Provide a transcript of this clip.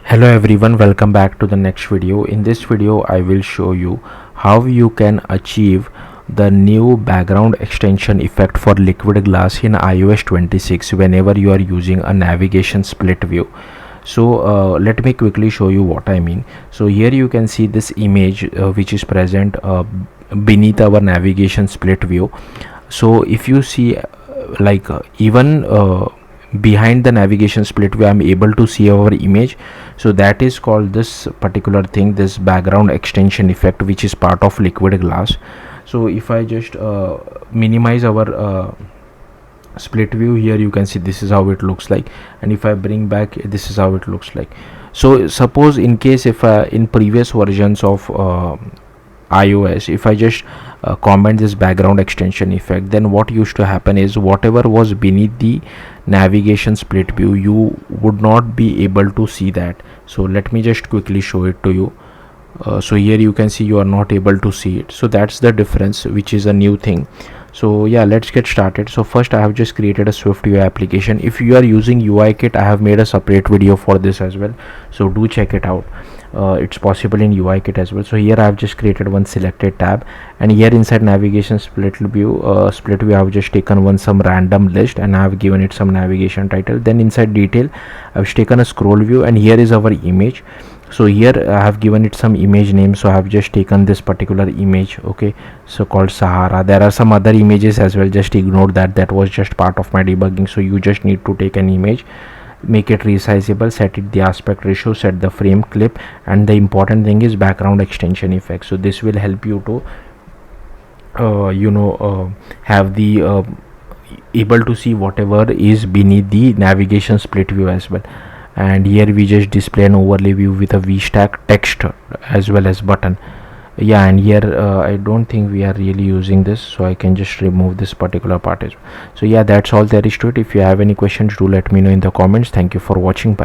Hello everyone, welcome back to the next video. In this video I will show you how you can achieve the new background extension effect for liquid glass in iOS 26 whenever you are using a navigation split view. So let me quickly show you what I mean. So here you can see this image which is present beneath our navigation split view. So if you see even behind the navigation split view I'm able to see our image. So that is called this particular thing, this background extension effect, which is part of liquid glass. So if I just minimize our split view, here you can see this is how it looks like, and if I bring back, this is how it looks like. So suppose in case if in previous versions of iOS, if I just comment this background extension effect, then what used to happen is whatever was beneath the navigation split view, you would not be able to see that. So let me just quickly show it to you. So here you can see you are not able to see it. So that's the difference, which is a new thing. So yeah, let's get started. So first I have just created a SwiftUI application. If you are using UIKit, I have made a separate video for this as well, so do check it out. It's possible in UIKit as well. So here I have just created one selected tab, and here inside navigation split view I have just taken some random list and I have given it some navigation title. Then inside detail I've taken a scroll view, and here is our image. So here I have given it some image name, so I have just taken this particular image, okay, so called Sahara. There are some other images as well, just ignore that was just part of my debugging. So you just need to take an image, make it resizable, set it the aspect ratio, set the frame clip, and the important thing is background extension effect. So this will help you to have the able to see whatever is beneath the navigation split view as well. And here we just display an overlay view with a VStack text as well as button. Yeah, and here I don't think we are really using this, so I can just remove this particular part as well. So yeah, that's all there is to it. If you have any questions, do let me know in the comments. Thank you for watching. Bye.